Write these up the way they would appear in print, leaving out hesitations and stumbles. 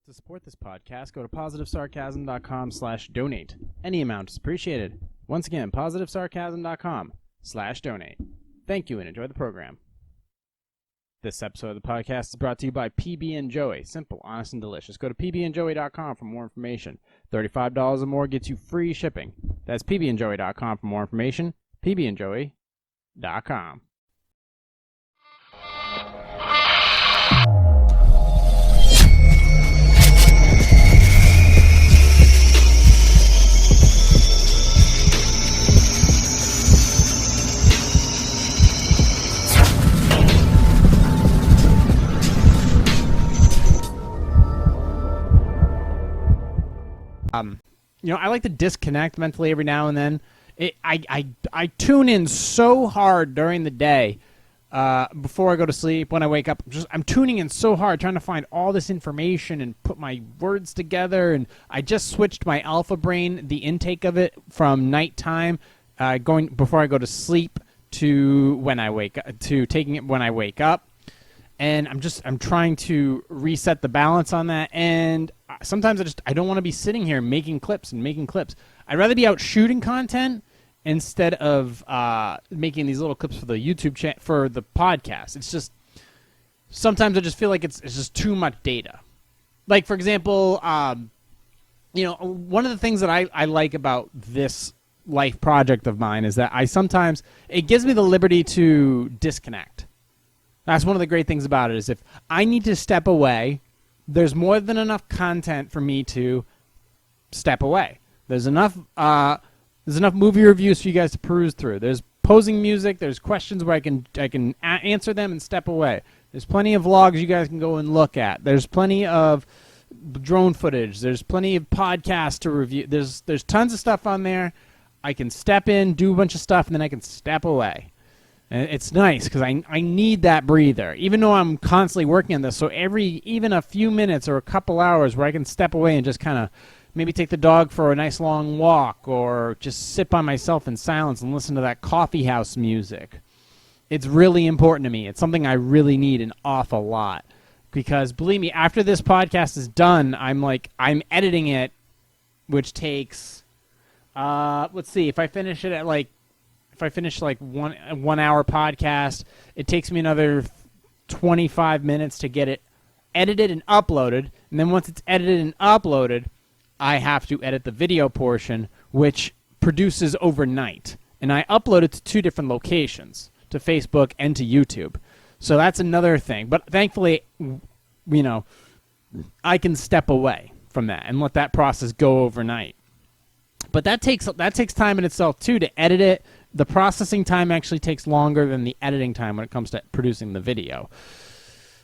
To support this podcast, go to positivesarcasm.com/donate. Any amount is appreciated. Once again, positivesarcasm.com/donate. Thank you and enjoy the program. This episode of the podcast is brought to you by PB and Joey. Simple, honest, and delicious. Go to pbandjoey.com for more information. $35 or more gets you free shipping. That's pbandjoey.com for more information. pbandjoey.com. I like to disconnect mentally every now and then. I tune in so hard during the day, before I go to sleep, when I wake up. I'm tuning in so hard, trying to find all this information and put my words together. And I just switched my alpha brain, the intake of it, from nighttime, going before I go to sleep, to when I wake up, to taking it when I wake up. And I'm trying to reset the balance on that. And sometimes I don't want to be sitting here making clips. I'd rather be out shooting content instead of making these little clips for the YouTube chat, for the podcast. It's just, sometimes I just feel like it's just too much data. Like, for example, one of the things that I like about this life project of mine is that it gives me the liberty to disconnect. That's one of the great things about it, is if I need to step away, there's more than enough content for me to step away. There's enough movie reviews for you guys to peruse through. There's posing music. There's questions where I can answer them and step away. There's plenty of vlogs you guys can go and look at. There's plenty of drone footage. There's plenty of podcasts to review. There's tons of stuff on there. I can step in, do a bunch of stuff, and then I can step away. And it's nice because I need that breather, even though I'm constantly working on this. So even a few minutes or a couple hours where I can step away and just kind of maybe take the dog for a nice long walk, or just sit by myself in silence and listen to that coffee house music. It's really important to me. It's something I really need an awful lot, because believe me, after this podcast is done, I'm editing it, which takes, let's see, if I finish like 1 hour podcast, it takes me another 25 minutes to get it edited and uploaded. And then once it's edited and uploaded, I have to edit the video portion, which produces overnight. And I upload it to 2 different locations, to Facebook and to YouTube. So that's another thing. But thankfully, I can step away from that and let that process go overnight. But that takes time in itself too, to edit it. The processing time actually takes longer than the editing time when it comes to producing the video.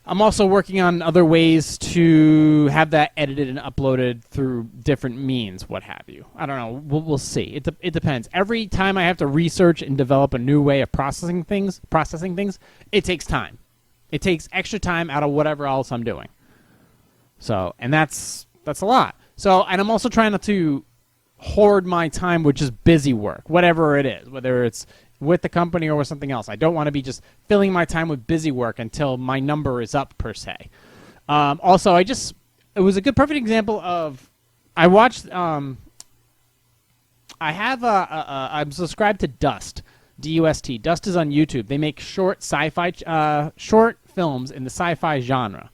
I'm also working on other ways to have that edited and uploaded through different means, what have you. I don't know. We'll see. It depends. Every time I have to research and develop a new way of processing things, it takes time. It takes extra time out of whatever else I'm doing. So, and that's a lot. So, and I'm also trying not to hoard my time with just busy work, whatever it is, whether it's with the company or with something else. I don't want to be just filling my time with busy work until my number is up, per se. Also, it was a perfect example of, I watched, I'm subscribed to Dust, D-U-S-T. Dust is on YouTube. They make short films in the sci-fi genre.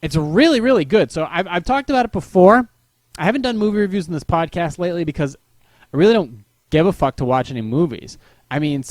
It's really, really good. So I've talked about it before. I haven't done movie reviews in this podcast lately because I really don't give a fuck to watch any movies. I mean,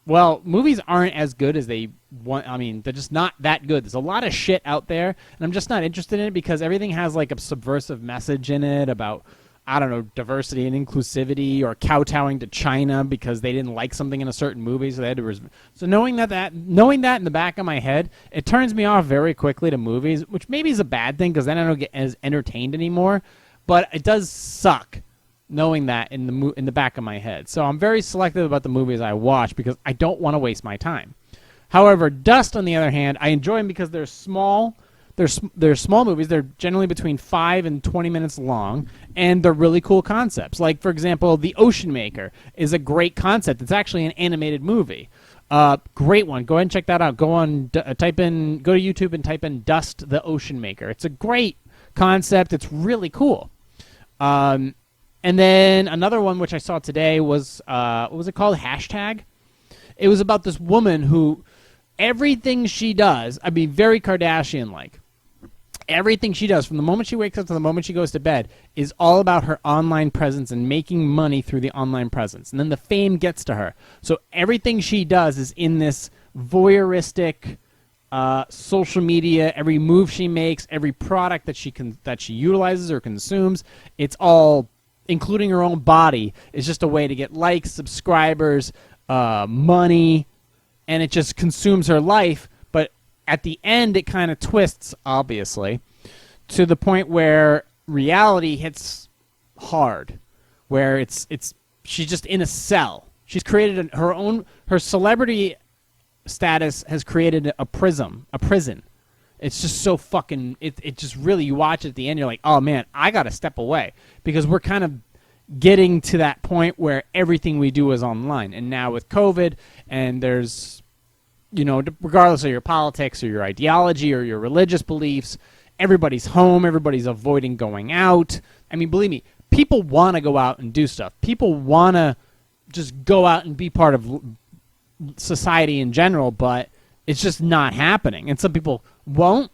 movies aren't as good as they want. I mean, they're just not that good. There's a lot of shit out there, and I'm just not interested in it because everything has like a subversive message in it about, I don't know, diversity and inclusivity, or kowtowing to China because they didn't like something in a certain movie, so they had to. So knowing that in the back of my head, it turns me off very quickly to movies, which maybe is a bad thing because then I don't get as entertained anymore. But it does suck knowing that in the back of my head. So I'm very selective about the movies I watch because I don't want to waste my time. However, Dust, on the other hand, I enjoy them because they're small. They're small movies. They're generally between 5 and 20 minutes long, and they're really cool concepts. Like, for example, The Ocean Maker is a great concept. It's actually an animated movie. Great one. Go ahead and check that out. Go to YouTube and type in Dust the Ocean Maker. It's a great concept. It's really cool. And then another one which I saw today was what was it called? Hashtag. It was about this woman who everything she does, I mean, very Kardashian-like. Everything she does, from the moment she wakes up to the moment she goes to bed, is all about her online presence and making money through the online presence. And then the fame gets to her. So everything she does is in this voyeuristic social media. Every move she makes, every product that she utilizes or consumes, it's all, including her own body, is just a way to get likes, subscribers, money, and it just consumes her life. But at the end, it kind of twists, obviously, to the point where reality hits hard, where she's just in a cell. She's created her celebrity status has created a prison. It's just so fucking, it just really, you watch it at the end, you're like, oh man, I gotta step away, because we're kind of getting to that point where everything we do is online. And now with COVID, and there's, regardless of your politics or your ideology or your religious beliefs, everybody's home, everybody's avoiding going out. I mean, believe me, people want to go out and do stuff. People want to just go out and be part of society in general, but it's just not happening. And some people won't.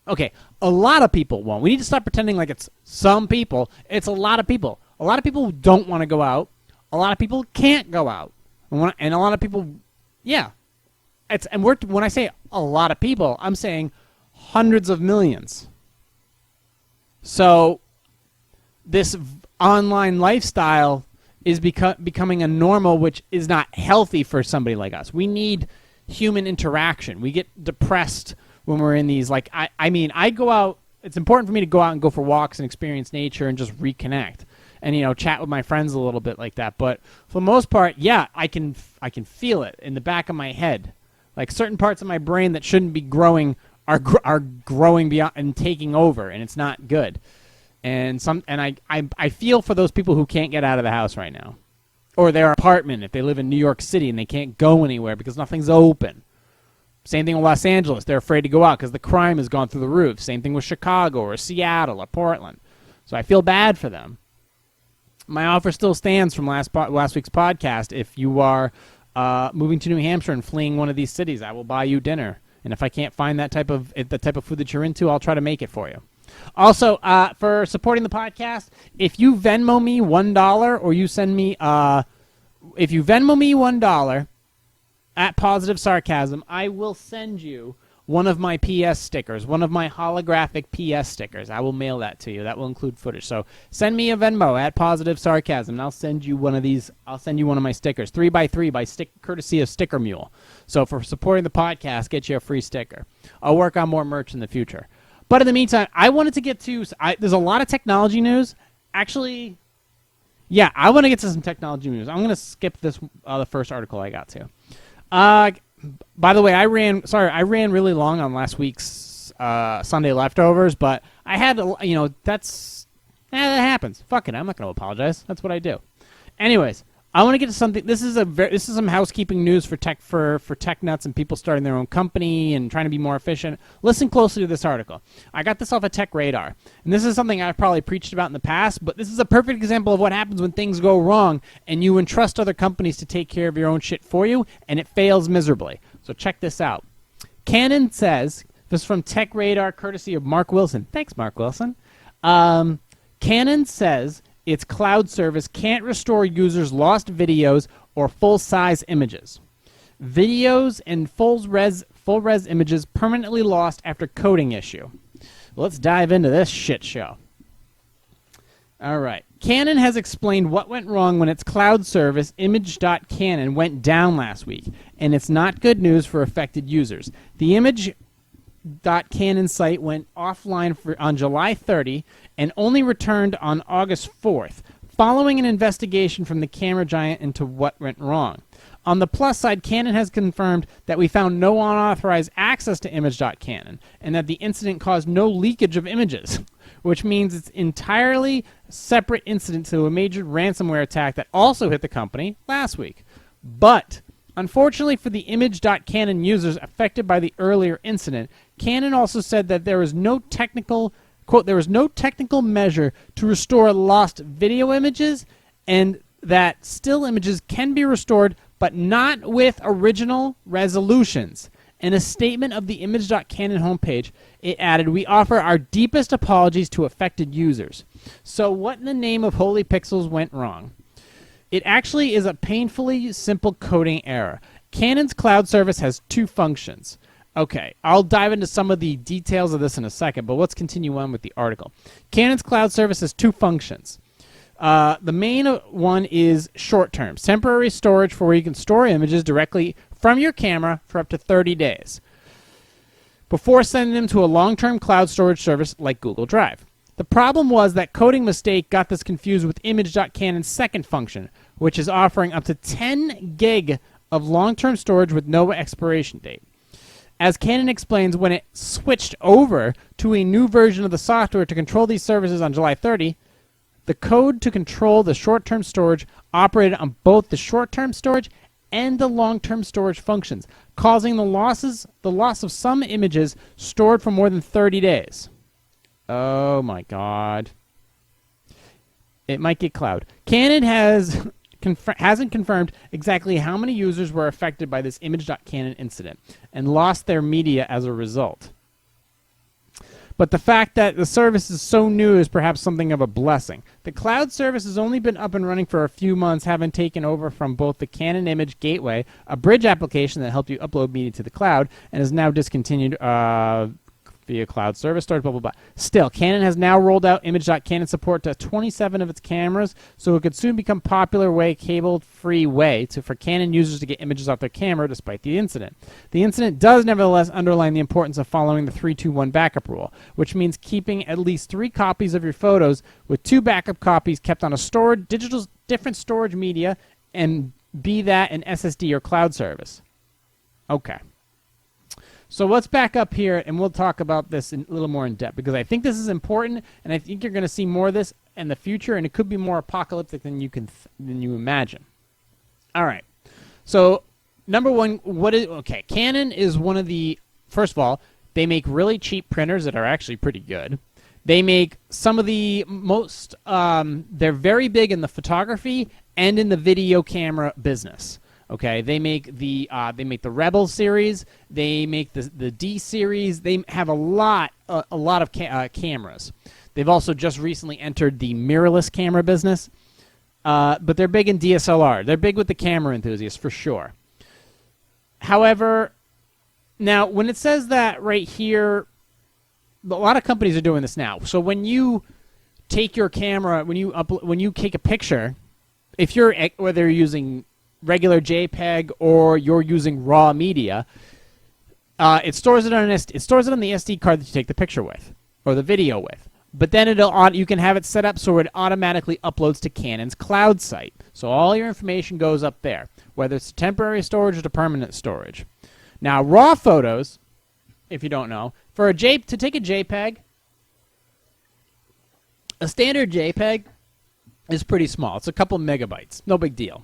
Okay, a lot of people won't. We need to stop pretending like it's some people. It's a lot of people. A lot of people don't want to go out. A lot of people can't go out. And a lot of people, yeah. When I say a lot of people, I'm saying hundreds of millions. So this online lifestyle is becoming a normal, which is not healthy for somebody like us. We need human interaction. We get depressed when we're in these, like, I go out. It's important for me to go out and go for walks and experience nature and just reconnect and, chat with my friends a little bit like that. But for the most part, yeah, I can feel it in the back of my head. Like, certain parts of my brain that shouldn't be growing are growing beyond and taking over, and it's not good. And I feel for those people who can't get out of the house right now, or their apartment if they live in New York City and they can't go anywhere because nothing's open. Same thing with Los Angeles. They're afraid to go out because the crime has gone through the roof. Same thing with Chicago or Seattle or Portland. So I feel bad for them. My offer still stands from last week's podcast. If you are moving to New Hampshire and fleeing one of these cities, I will buy you dinner. And if I can't find the type of food that you're into, I'll try to make it for you. Also, for supporting the podcast, if you Venmo me $1 or you send me, if you Venmo me $1 at Positive Sarcasm, I will send you one of my PS stickers, one of my holographic PS stickers. I will mail that to you. That will include footage. So send me a Venmo at Positive Sarcasm, and I'll send you one of these. I'll send you one of my stickers, 3x3 courtesy of Sticker Mule. So for supporting the podcast, get you a free sticker. I'll work on more merch in the future. But in the meantime, I wanted to get to, there's a lot of technology news. Actually, yeah, I want to get to some technology news. I'm going to skip this, the first article I got to. By the way, I ran really long on last week's Sunday leftovers, but I had to, that happens. Fuck it, I'm not going to apologize. That's what I do. Anyways, I want to get to something. This is some housekeeping news for tech nuts and people starting their own company and trying to be more efficient. Listen closely to this article. I got this off of Tech Radar, and this is something I've probably preached about in the past, but this is a perfect example of what happens when things go wrong and you entrust other companies to take care of your own shit for you, and it fails miserably. So check this out. Canon says, this is from Tech Radar, courtesy of Mark Wilson. Thanks, Mark Wilson. Canon says its cloud service can't restore users' lost videos or full-size images. Videos and full-res images permanently lost after coding issue. Let's dive into this shit show. All right. Canon has explained what went wrong when its cloud service, image.canon, went down last week, and it's not good news for affected users. The image.canon site went offline on July 30 and only returned on August 4th, following an investigation from the camera giant into what went wrong. On the plus side, Canon has confirmed that we found no unauthorized access to image.canon and that the incident caused no leakage of images, which means it's entirely separate incident to a major ransomware attack that also hit the company last week. But unfortunately for the image.canon users affected by the earlier incident, Canon also said that there was no technical, quote, there was no technical measure to restore lost video images, and that still images can be restored, but not with original resolutions. In a statement of the image.canon homepage, it added, "We offer our deepest apologies to affected users." So what in the name of holy pixels went wrong? It actually is a painfully simple coding error. Canon's cloud service has two functions. Okay, I'll dive into some of the details of this in a second, but let's continue on with the article. Canon's cloud service has two functions. The main one is short terms, temporary storage for where you can store images directly from your camera for up to 30 days before sending them to a long-term cloud storage service like Google Drive. The problem was that coding mistake got this confused with image.canon's second function, which is offering up to 10 gig of long-term storage with no expiration date. As Canon explains, when it switched over to a new version of the software to control these services on July 30, the code to control the short-term storage operated on both the short-term storage and the long-term storage functions, causing the loss of some images stored for more than 30 days. Oh my God. It might get cloud. Canon hasn't confirmed exactly how many users were affected by this image.canon incident and lost their media as a result. But the fact that the service is so new is perhaps something of a blessing. The cloud service has only been up and running for a few months, having taken over from both the Canon Image Gateway, a bridge application that helped you upload media to the cloud, and is now discontinued via cloud service storage, blah, blah, blah. Still, Canon has now rolled out image.canon support to 27 of its cameras, so it could soon become popular cable-free way for Canon users to get images off their camera despite the incident. The incident does nevertheless underline the importance of following the 3-2-1 backup rule, which means keeping at least 3 copies of your photos with 2 backup copies kept on a different storage media, and be that an SSD or cloud service. Okay. So let's back up here, and we'll talk about this a little more in depth, because I think this is important, and I think you're going to see more of this in the future, and it could be more apocalyptic than you imagine. All right. So number one, Canon is one of the, first of all, they make really cheap printers that are actually pretty good. They make some of the most, they're very big in the photography and in the video camera business. Okay, they make the Rebel series, they make the D series. They have a lot of cameras. They've also just recently entered the mirrorless camera business, but they're big in DSLR. They're big with the camera enthusiasts for sure. However, now when it says that right here, a lot of companies are doing this now. So when you take your camera, when you take a picture, if you're whether you're using regular JPEG or you're using raw media, it stores it on the SD card that you take the picture with or the video with. But then you can have it set up so it automatically uploads to Canon's cloud site. So all your information goes up there, whether it's temporary storage or to permanent storage. Now, raw photos, if you don't know, to take a JPEG, a standard JPEG is pretty small. It's a couple megabytes, no big deal.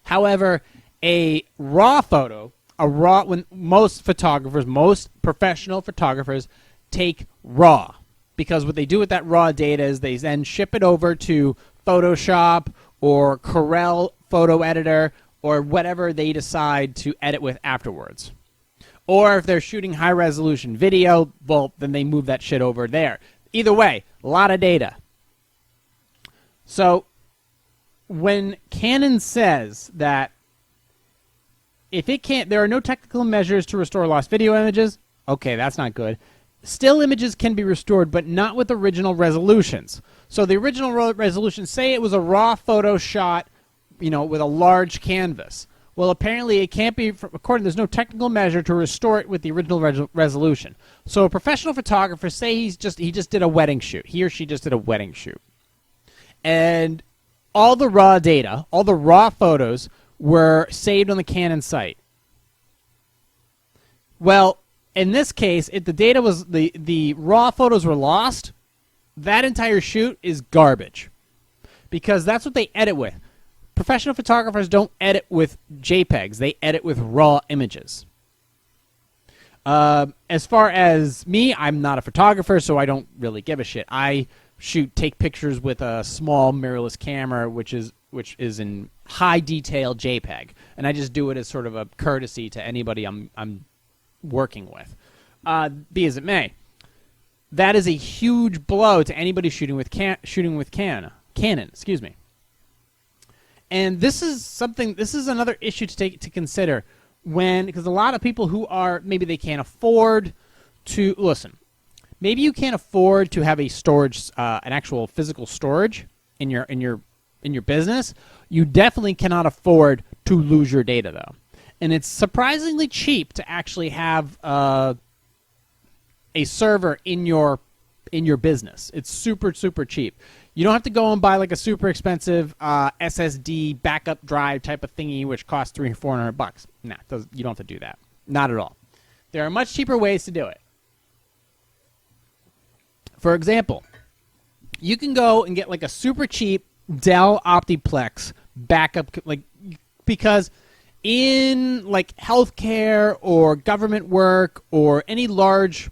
However, a raw photo, when most professional photographers take raw, because what they do with that raw data is they then ship it over to Photoshop or Corel photo editor or whatever they decide to edit with afterwards. Or if they're shooting high-resolution video, well, then they move that shit over there. Either way, a lot of data. So when Canon says that there are no technical measures to restore lost video images, okay, that's not good. Still images can be restored, but not with original resolutions. So the original resolution, say it was a raw photo shot, with a large canvas. Well, apparently it can't be, there's no technical measure to restore it with the original resolution. So a professional photographer, say he just did a wedding shoot. He or she just did a wedding shoot. And all the raw data, all the raw photos were saved on the Canon site. Well, in this case, if the data was the raw photos were lost, that entire shoot is garbage because that's what they edit with. Professional photographers don't edit with JPEGs. They edit with raw images. As far as me, I'm not a photographer, so I don't really give a shit. I take pictures with a small mirrorless camera, which is in high detail JPEG, and I just do it as sort of a courtesy to anybody I'm working with. Be as it may, that is a huge blow to anybody shooting with Canon. Excuse me. And this is another issue to consider because a lot of people who are maybe they can't afford to listen. Maybe you can't afford to have a storage, an actual physical storage in your business. You definitely cannot afford to lose your data though, and it's surprisingly cheap to actually have a server in your business. It's super cheap. You don't have to go and buy like a super expensive SSD backup drive type of thingy, which costs $300 or $400. Nah, you don't have to do that. Not at all. There are much cheaper ways to do it. For example, you can go and get like a super cheap Dell Optiplex backup, because in like healthcare or government work or any large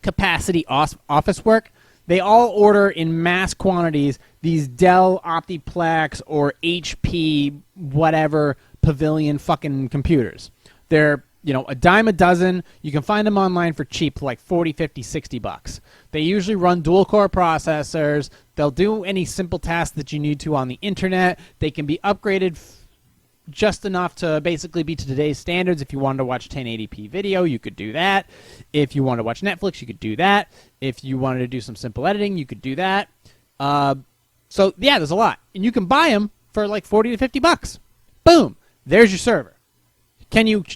capacity office work, they all order in mass quantities these Dell Optiplex or HP whatever Pavilion fucking computers. They're, a dime a dozen. You can find them online for cheap, like 40, 50, 60 bucks. They usually run dual core processors. They'll do any simple task that you need to on the internet. They can be upgraded just enough to basically be to today's standards. If you wanted to watch 1080p video, you could do that. If you wanted to watch Netflix, you could do that. If you wanted to do some simple editing, you could do that. So yeah, there's a lot, and you can buy them for like 40 to 50 bucks. Boom, there's your server.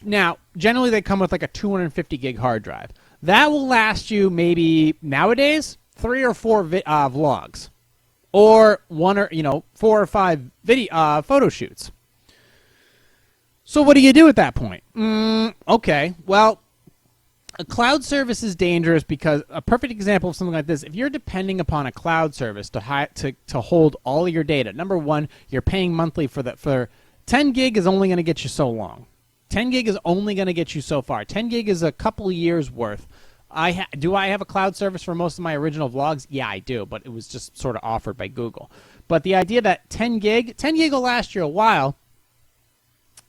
Now, generally they come with like a 250 gig hard drive. That will last you maybe nowadays 3 or 4 vlogs, or 4 or 5 video photo shoots. So what do you do at that point? Okay, well, a cloud service is dangerous because a perfect example of something like this, if you're depending upon a cloud service to hold all of your data, number one, you're paying monthly for 10 gig is only going to get you so long. 10 gig is only going to get you so far. 10 gig is a couple years worth. Do I have a cloud service for most of my original vlogs? Yeah, I do, but it was just sort of offered by Google. But the idea that 10 gig will last you a while.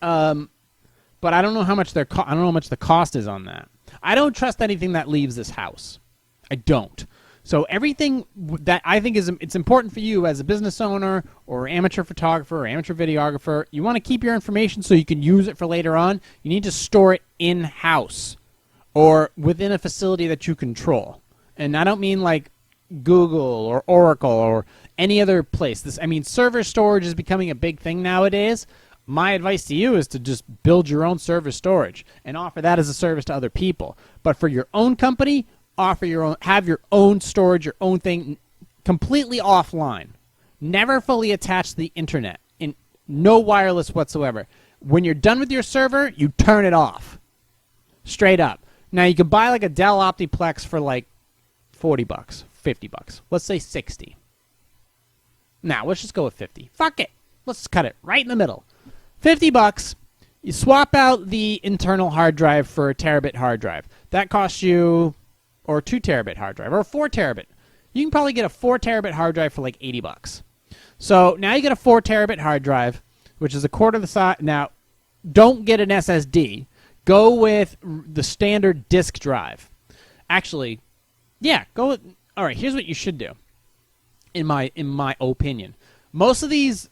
But I don't know how much I don't know how much the cost is on that. I don't trust anything that leaves this house. I don't. So everything that I think it's important for you as a business owner or amateur photographer or amateur videographer, you want to keep your information so you can use it for later on. You need to store it in-house or within a facility that you control. And I don't mean like Google or Oracle or any other place. Server storage is becoming a big thing nowadays. My advice to you is to just build your own server storage and offer that as a service to other people. But for your own company, have your own storage, your own thing, completely offline. Never fully attached to the internet. No wireless whatsoever. When you're done with your server, you turn it off. Straight up. Now you can buy like a Dell Optiplex for like 40 bucks, 50 bucks. Let's say 60. Now, let's just go with 50. Fuck it. Let's cut it right in the middle. 50 bucks. You swap out the internal hard drive for a terabit hard drive. That costs you, or 2 terabit hard drive, or a 4 terabit. You can probably get a 4 terabit hard drive for like 80 bucks. So now you get a 4 terabit hard drive, which is a quarter of the size. Now, don't get an SSD. Go with the standard disk drive. Actually, yeah, go with. All right, here's what you should do. In my opinion, most of these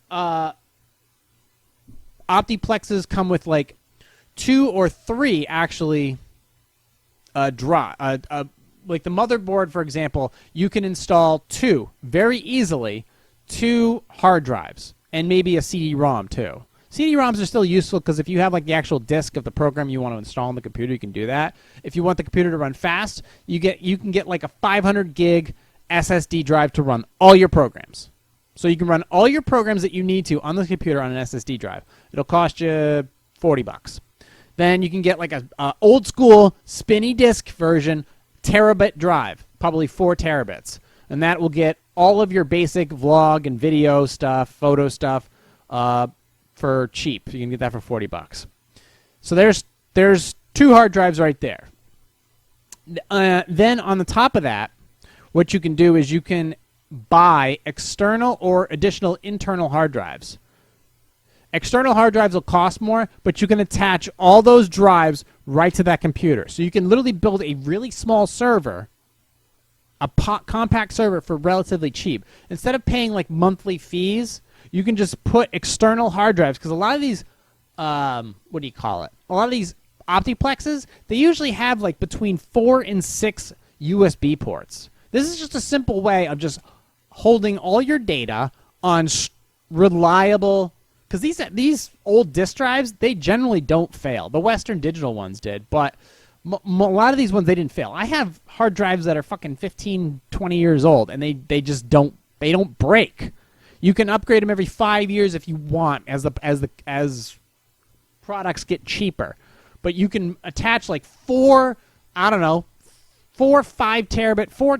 Optiplexes come with like 2 or 3 actually like the motherboard, for example, you can install 2 very easily, 2 hard drives and maybe a CD-ROM too. CD-ROMs are still useful because if you have like the actual disk of the program you want to install on the computer, you can do that. If you want the computer to run fast, you can get like a 500 gig SSD drive to run all your programs. So you can run all your programs that you need to on the computer on an SSD drive. It'll cost you $40. Then you can get like a old school spinny disk version terabit drive, probably 4 terabits. And that will get all of your basic vlog and video stuff, photo stuff for cheap. You can get that for $40. So there's 2 hard drives right there. Then on the top of that, what you can do is you can buy external or additional internal hard drives. External hard drives will cost more, but you can attach all those drives right to that computer. So you can literally build a really small server, a compact server for relatively cheap. Instead of paying like monthly fees, you can just put external hard drives, because a lot of these, what do you call it? A lot of these optiplexes, they usually have like between 4 and 6 USB ports. This is just a simple way of just holding all your data on reliable, because these old disk drives, they generally don't fail. The Western Digital ones did, but a lot of these ones, they didn't fail. I have hard drives that are fucking 15, 20 years old, and they just don't break. You can upgrade them every 5 years if you want, as products get cheaper. But you can attach like 4 5 terabit, 4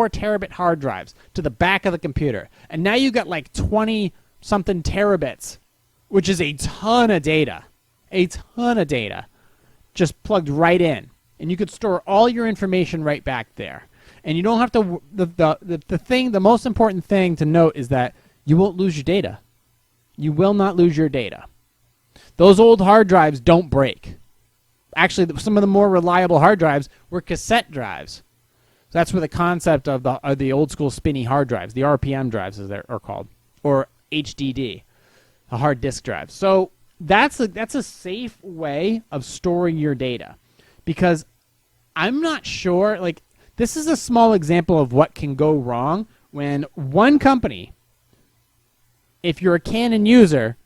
terabit hard drives to the back of the computer. And now you got like 20 something terabits, which is a ton of data. A ton of data just plugged right in. And you could store all your information right back there. And you don't have to, the most important thing to note is that you won't lose your data. You will not lose your data. Those old hard drives don't break. Actually, some of the more reliable hard drives were cassette drives. So that's where the concept of the old school spinny hard drives, the RPM drives as they are called, or HDD, a hard disk drive. So that's a safe way of storing your data, because I'm not sure, like, this is a small example of what can go wrong when one company, if you're a Canon user,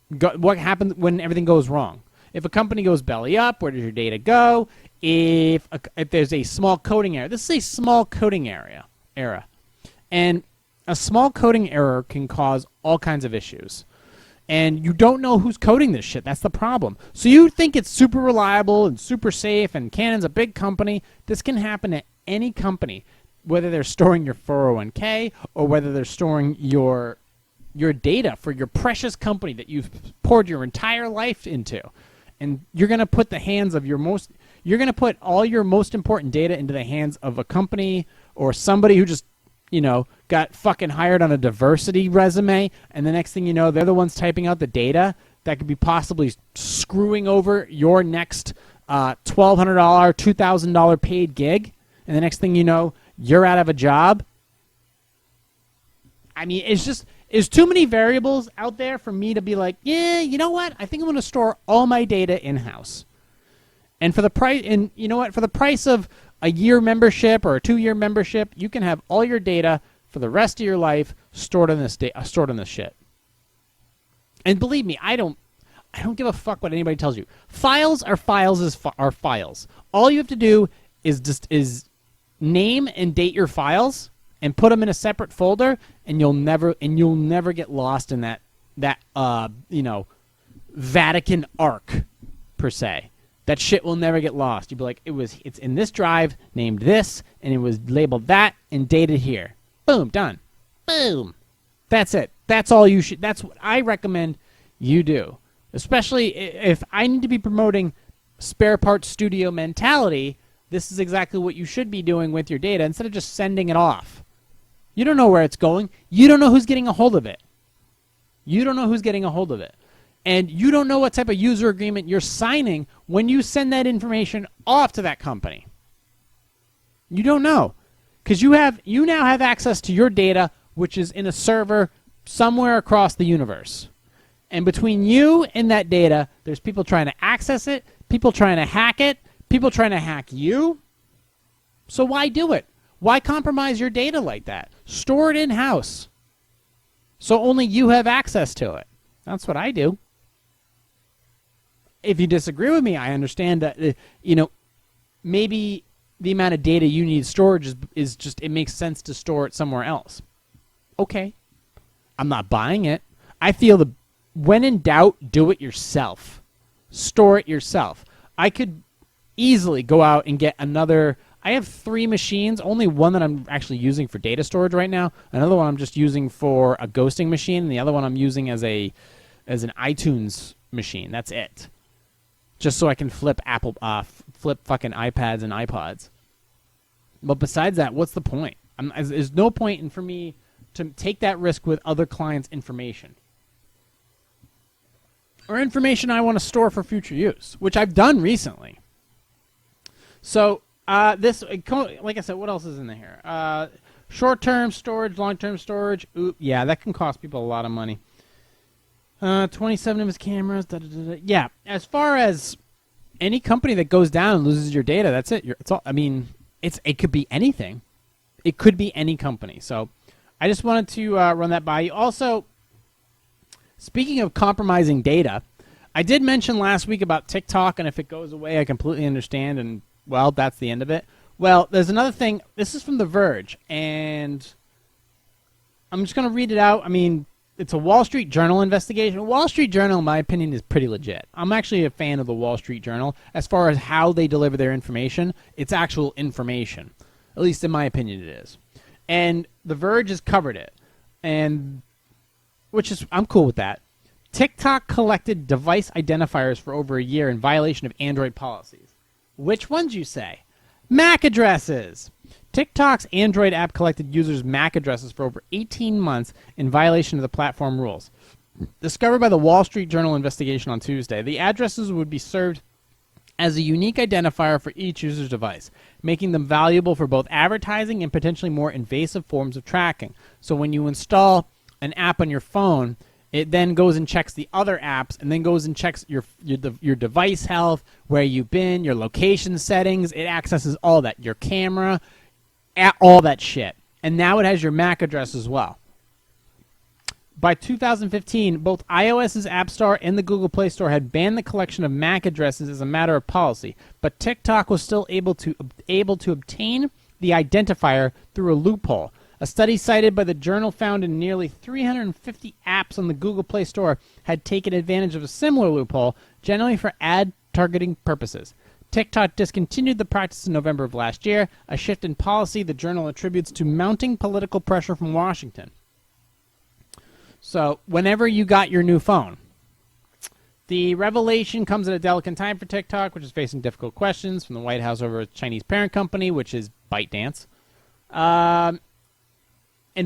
what happens when everything goes wrong? If a company goes belly up, where does your data go? If there's a small coding error, this is a small coding error, and a small coding error can cause all kinds of issues. And you don't know who's coding this shit. That's the problem. So you think it's super reliable and super safe, and Canon's a big company. This can happen at any company, whether they're storing your 401k or whether they're storing your data for your precious company that you've poured your entire life into. And you're going to put you're going to put all your most important data into the hands of a company or somebody who just, got fucking hired on a diversity resume, and the next thing you know, they're the ones typing out the data that could be possibly screwing over your next $1,200, $2,000 paid gig, and the next thing you know, you're out of a job. I mean, it's too many variables out there for me to be like, yeah, you know what? I think I'm going to store all my data in-house. And for the price, and you know what? For the price of a year membership or a 2-year membership, you can have all your data for the rest of your life stored in this shit. And believe me, I don't give a fuck what anybody tells you. Files are files. All you have to do is name and date your files and put them in a separate folder, and you'll never get lost in that Vatican Ark per se. That shit will never get lost. You'll be like, it's in this drive, named this, and it was labeled that and dated here. Boom, done. Boom. That's it. That's all you should. That's what I recommend you do. Especially if I need to be promoting spare parts studio mentality, this is exactly what you should be doing with your data instead of just sending it off. You don't know where it's going. You don't know who's getting a hold of it. And you don't know what type of user agreement you're signing when you send that information off to that company. You don't know. Because you now have access to your data, which is in a server somewhere across the universe. And between you and that data, there's people trying to access it, people trying to hack it, people trying to hack you. So why do it? Why compromise your data like that? Store it in-house. So only you have access to it. That's what I do. If you disagree with me, I understand that, maybe the amount of data you need storage is just, it makes sense to store it somewhere else. Okay. I'm not buying it. I feel when in doubt, do it yourself. Store it yourself. I could easily go out and get another. I have 3 machines, only one that I'm actually using for data storage right now. Another one I'm just using for a ghosting machine, and the other one I'm using as an iTunes machine. That's it. Just so I can flip flip fucking iPads and iPods. But besides that, what's the point? There's no point for me to take that risk with other clients' information. Or information I want to store for future use, which I've done recently. So, like I said, what else is in there? Short-term storage, long-term storage. Yeah, that can cost people a lot of money. 27 of his cameras. Yeah, as far as any company that goes down and loses your data, that's it. It's all. I mean, it could be anything. It could be any company. So, I just wanted to run that by you. Also, speaking of compromising data, I did mention last week about TikTok, and if it goes away, I completely understand, and, well, that's the end of it. Well, there's another thing. This is from The Verge, and I'm just going to read it out. I mean, it's a Wall Street Journal investigation. Wall Street Journal, in my opinion, is pretty legit. I'm actually a fan of the Wall Street Journal. As far as how they deliver their information, it's actual information. At least in my opinion, it is. And The Verge has covered it, and I'm cool with that. TikTok collected device identifiers for over a year in violation of Android policies. Which ones, you say? MAC addresses. TikTok's Android app collected users' MAC addresses for over 18 months in violation of the platform rules. Discovered by the Wall Street Journal investigation on Tuesday, the addresses would be served as a unique identifier for each user's device, making them valuable for both advertising and potentially more invasive forms of tracking. So when you install an app on your phone, it then goes and checks the other apps, and then goes and checks your device health, where you've been, your location settings. It accesses all that, your camera, all that shit. And now it has your MAC address as well. By 2015, both iOS's App Store and the Google Play Store had banned the collection of MAC addresses as a matter of policy, but TikTok was still able to obtain the identifier through a loophole. A study cited by the Journal found in nearly 350 apps on the Google Play Store had taken advantage of a similar loophole, generally for ad targeting purposes. TikTok discontinued the practice in November of last year, a shift in policy the Journal attributes to mounting political pressure from Washington. So, whenever you got your new phone, the revelation comes at a delicate time for TikTok, which is facing difficult questions from the White House over its Chinese parent company, which is ByteDance. And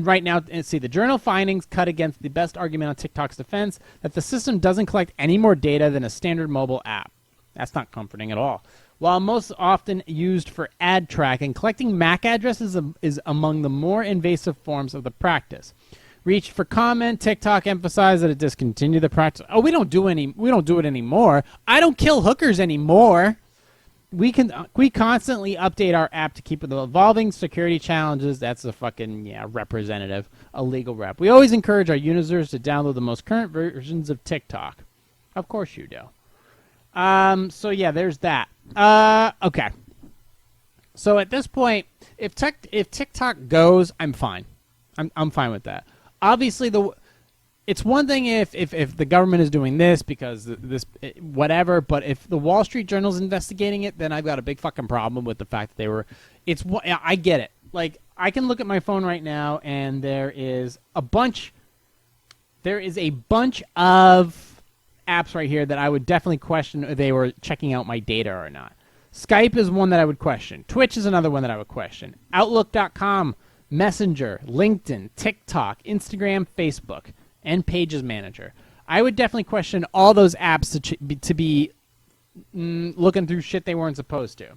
right now, see, the Journal findings cut against the best argument on TikTok's defense that the system doesn't collect any more data than a standard mobile app. That's not comforting at all. While most often used for ad tracking, collecting MAC addresses is among the more invasive forms of the practice. Reached for comment, TikTok emphasized that it discontinued the practice. Oh, we don't do it anymore. I don't kill hookers anymore. We constantly update our app to keep with the evolving security challenges. That's a fucking representative, a legal rep. We always encourage our users to download the most current versions of TikTok. Of course you do. So yeah, there's that. Okay. So at this point, if TikTok goes, I'm fine. I'm fine with that. Obviously, it's one thing if the government is doing this because this whatever, but if the Wall Street Journal's investigating it, then I've got a big fucking problem with the fact that they were. I get it. Like, I can look at my phone right now, and there is a bunch of apps right here that I would definitely question if they were checking out my data or not. Skype is one that I would question. Twitch is another one that I would question. Outlook.com, Messenger, LinkedIn, TikTok, Instagram, Facebook, and Pages Manager. I would definitely question all those apps to be looking through shit they weren't supposed to.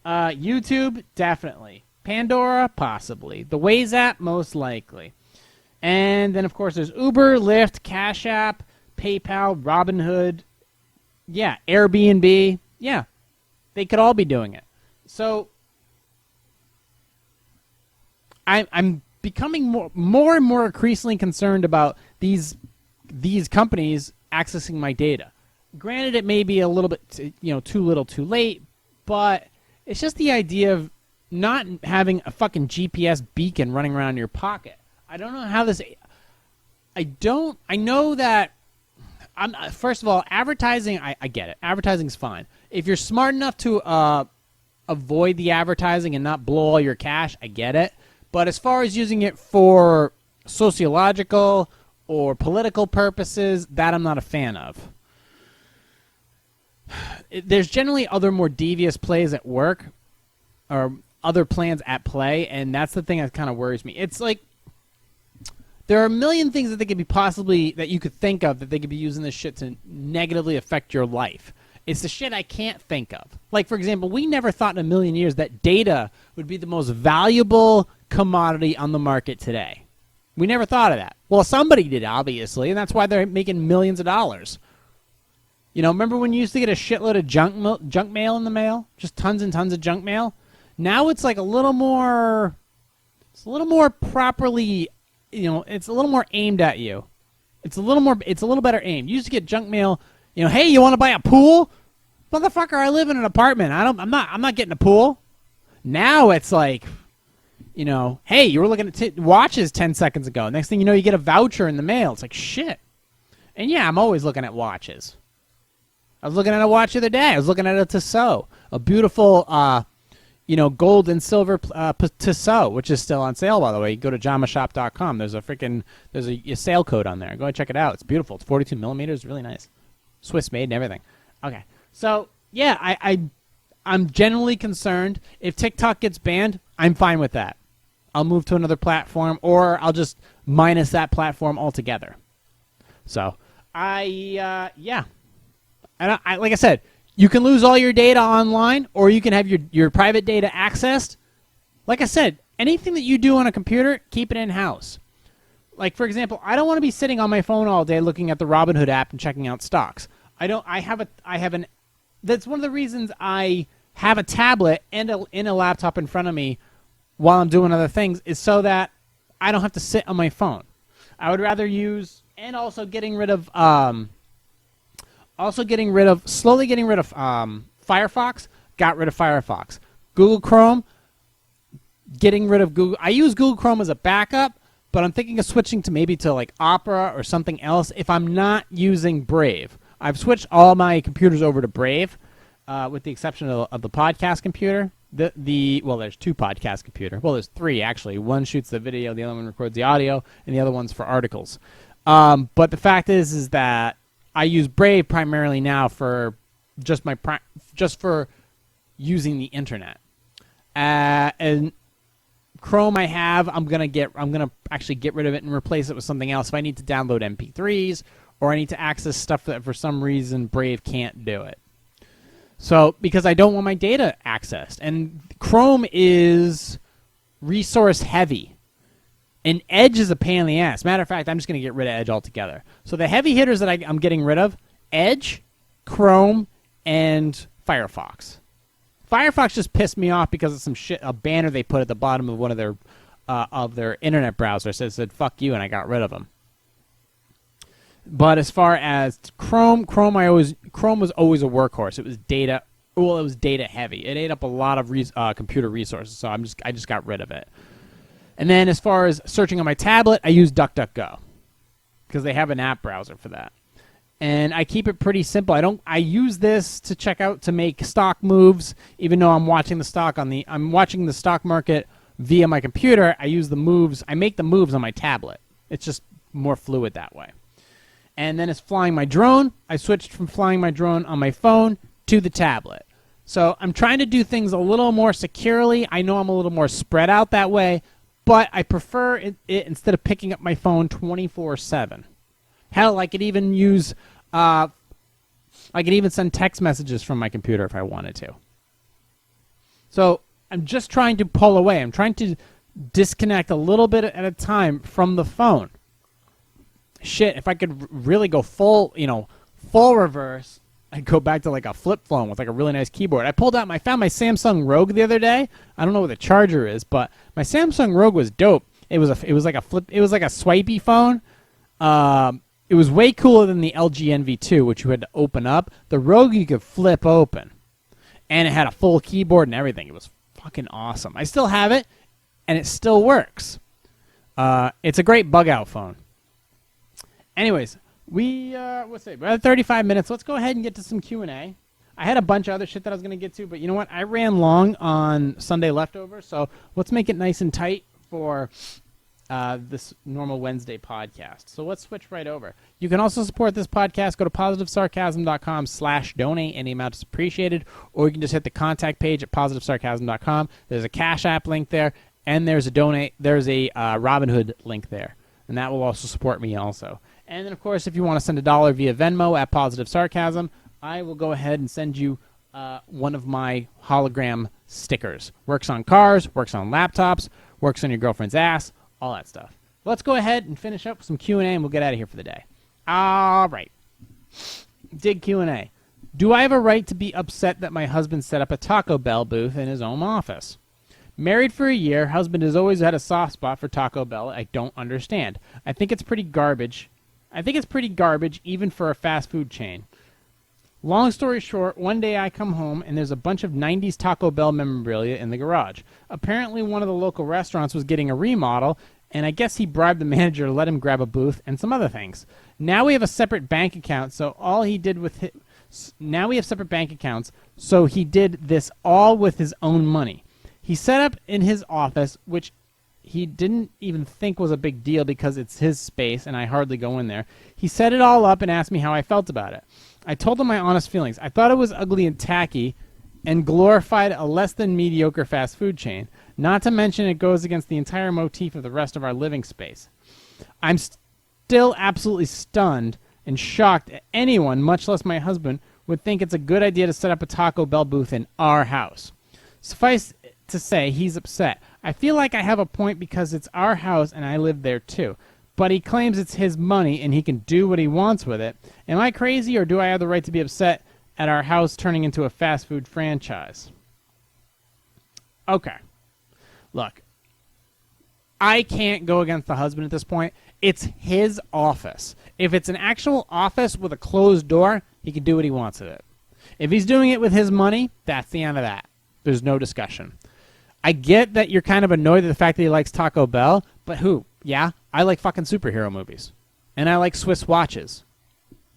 YouTube, definitely. Pandora, possibly. The Waze app, most likely. And then, of course, there's Uber, Lyft, Cash App, PayPal, Robinhood. Yeah, Airbnb. Yeah, they could all be doing it. So I'm becoming more and more increasingly concerned about these companies accessing my data. Granted, it may be a little bit too little, too late, but It's just the idea of not having a fucking GPS beacon running around your pocket. I don't know how this. I know that. First of all, advertising. I get it. Advertising's fine. If you're smart enough to avoid the advertising and not blow all your cash, I get it. But as far as using it for sociological or political purposes, that I'm not a fan of. There's generally other more devious plays at work or other plans at play, and that's the thing that kind of worries me. It's like there are a million things that they could be that you could think of that they could be using this shit to negatively affect your life. It's the shit I can't think of. Like, for example, we never thought in a million years that data would be the most valuable commodity on the market today. We never thought of that. Well, somebody did, obviously, and that's why they're making millions of dollars. You know, remember when you used to get a shitload of junk mail in the mail? Just tons and tons of junk mail? Now it's like a little more properly, you know, it's a little more aimed at you. It's a little better aimed. You used to get junk mail, you know, hey, you want to buy a pool? Motherfucker, I live in an apartment. I'm not getting a pool. Now it's like, you know, hey, you were looking at watches 10 seconds ago. Next thing you know, you get a voucher in the mail. It's like, shit. And yeah, I'm always looking at watches. I was looking at a watch the other day. I was looking at a Tissot, a beautiful, you know, gold and silver Tissot, which is still on sale, by the way. You go to jamashop.com. There's a sale code on there. Go and check it out. It's beautiful. It's 42 millimeters, really nice, Swiss made and everything. Okay, so yeah, I'm generally concerned if TikTok gets banned. I'm fine with that. I'll move to another platform, or I'll just minus that platform altogether. So yeah. And like I said, you can lose all your data online, or you can have your private data accessed. Like I said, anything that you do on a computer, keep it in-house. Like, for example, I don't want to be sitting on my phone all day looking at the Robinhood app and checking out stocks. That's one of the reasons I have a tablet and a laptop in front of me while I'm doing other things, is so that I don't have to sit on my phone. I would rather use, and also slowly getting rid of Firefox. Got rid of Firefox. Google Chrome, getting rid of Google. I use Google Chrome as a backup, but I'm thinking of switching to like Opera or something else if I'm not using Brave. I've switched all my computers over to Brave, with the exception of the podcast computer. Well, there's two podcast computers. Well, there's three, actually. One shoots the video, the other one records the audio, and the other one's for articles. But the fact is that I use Brave primarily now for just for using the internet. And Chrome I'm gonna actually get rid of it and replace it with something else. If I need to download MP3s or I need to access stuff that for some reason Brave can't do it. So, because I don't want my data accessed. And Chrome is resource heavy. And Edge is a pain in the ass. Matter of fact, I'm just going to get rid of Edge altogether. So the heavy hitters that I'm getting rid of, Edge, Chrome, and Firefox. Firefox just pissed me off because of some shit, a banner they put at the bottom of one of their internet browsers that said "fuck you," and I got rid of them. But as far as Chrome was always a workhorse. It was data. Well, it was data heavy. It ate up a lot of computer resources, so I just got rid of it. And then as far as searching on my tablet, I use DuckDuckGo because they have an app browser for that. And I keep it pretty simple. I use this to make stock moves, even though I'm watching the stock market via my computer. I make the moves on my tablet. It's just more fluid that way. And then as flying my drone, I switched from flying my drone on my phone to the tablet. So I'm trying to do things a little more securely. I know I'm a little more spread out that way, but I prefer it instead of picking up my phone 24/7. Hell, I could even send text messages from my computer if I wanted to. So I'm just trying to pull away. I'm trying to disconnect a little bit at a time from the phone. Shit, if I could really go full reverse, I'd go back to like a flip phone with like a really nice keyboard. I found my Samsung Rogue the other day. I don't know what the charger is, but my Samsung Rogue was dope. It was like a swipey phone. It was way cooler than the LG NV2, which you had to open up. The Rogue you could flip open. And it had a full keyboard and everything. It was fucking awesome. I still have it, and it still works. It's a great bug-out phone. Anyways, we're at 35 minutes. Let's go ahead and get to some Q&A. I had a bunch of other shit that I was going to get to, but you know what? I ran long on Sunday leftovers, so let's make it nice and tight for this normal Wednesday podcast. So let's switch right over. You can also support this podcast. Go to positivesarcasm.com/donate. Any amount is appreciated. Or you can just hit the contact page at positivesarcasm.com. There's a Cash App link there, and there's a Robinhood link there. And that will also support me also. And then, of course, if you want to send $1 via Venmo at Positive Sarcasm, I will go ahead and send you one of my hologram stickers. Works on cars, works on laptops, works on your girlfriend's ass, all that stuff. Let's go ahead and finish up with some Q&A, and we'll get out of here for the day. All right. Dig Q&A. Do I have a right to be upset that my husband set up a Taco Bell booth in his own office? Married for a year, husband has always had a soft spot for Taco Bell. I don't understand. I think it's pretty garbage. Even for a fast food chain. Long story short, one day I come home and there's a bunch of 90s Taco Bell memorabilia in the garage. Apparently one of the local restaurants was getting a remodel, and I guess he bribed the manager to let him grab a booth and some other things. Now we have a separate bank account, so he did this all with his own money. He set up in his office, which he didn't even think was a big deal because it's his space and I hardly go in there. He set it all up and asked me how I felt about it. I told him my honest feelings. I thought it was ugly and tacky and glorified a less than mediocre fast food chain. Not to mention it goes against the entire motif of the rest of our living space. I'm still absolutely stunned and shocked that anyone, much less my husband, would think it's a good idea to set up a Taco Bell booth in our house. Suffice to say, he's upset. I feel like I have a point because it's our house and I live there too. But he claims it's his money and he can do what he wants with it. Am I crazy, or do I have the right to be upset at our house turning into a fast food franchise? Okay. Look, I can't go against the husband at this point. It's his office. If it's an actual office with a closed door, he can do what he wants with it. If he's doing it with his money, that's the end of that. There's no discussion. I get that you're kind of annoyed at the fact that he likes Taco Bell, but who? Yeah, I like fucking superhero movies. And I like Swiss watches.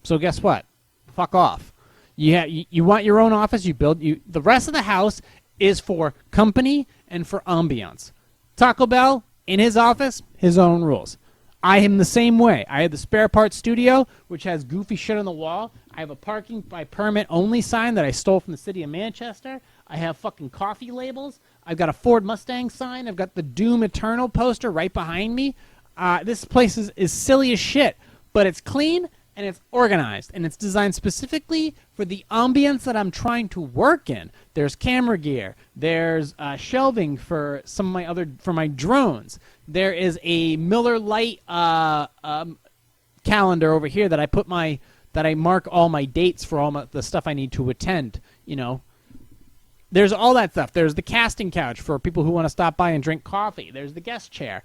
So guess what? Fuck off. You want your own office, the rest of the house is for company and for ambiance. Taco Bell, in his office, his own rules. I am the same way. I have the spare parts studio, which has goofy shit on the wall. I have a parking by permit only sign that I stole from the city of Manchester. I have fucking coffee labels. I've got a Ford Mustang sign. I've got the Doom Eternal poster right behind me. This place is silly as shit, but it's clean and it's organized, and it's designed specifically for the ambience that I'm trying to work in. There's camera gear. There's shelving for for my drones. There is a Miller Lite calendar over here that I mark all my dates for all the stuff I need to attend. You know, there's all that stuff. There's the casting couch for people who want to stop by and drink coffee. There's the guest chair.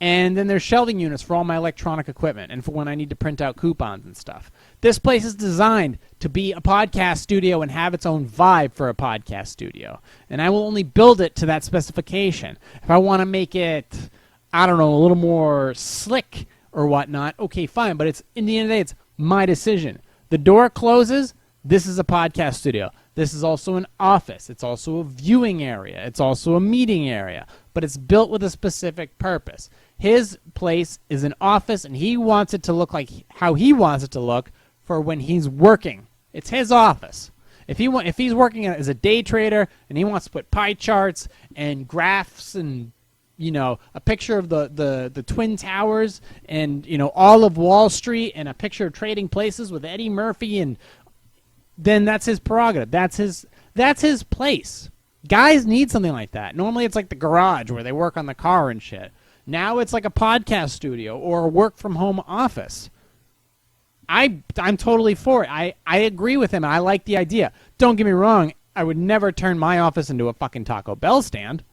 And then there's shelving units for all my electronic equipment and for when I need to print out coupons and stuff. This place is designed to be a podcast studio and have its own vibe for a podcast studio. And I will only build it to that specification. If I want to make it, I don't know, a little more slick or whatnot, okay, fine. But it's in the end of the day, it's my decision. The door closes. This is a podcast studio. This is also an office. It's also a viewing area. It's also a meeting area. But it's built with a specific purpose. His place is an office, and he wants it to look like how he wants it to look for when he's working. It's his office. If he's working as a day trader and he wants to put pie charts and graphs and, you know, a picture of the Twin Towers and, you know, all of Wall Street and a picture of Trading Places with Eddie Murphy, and then that's his prerogative. That's his place. Guys need something like that. Normally it's like the garage where they work on the car and shit. Now it's like a podcast studio or a work-from-home office. I'm totally for it. I agree with him, and I like the idea. Don't get me wrong. I would never turn my office into a fucking Taco Bell stand.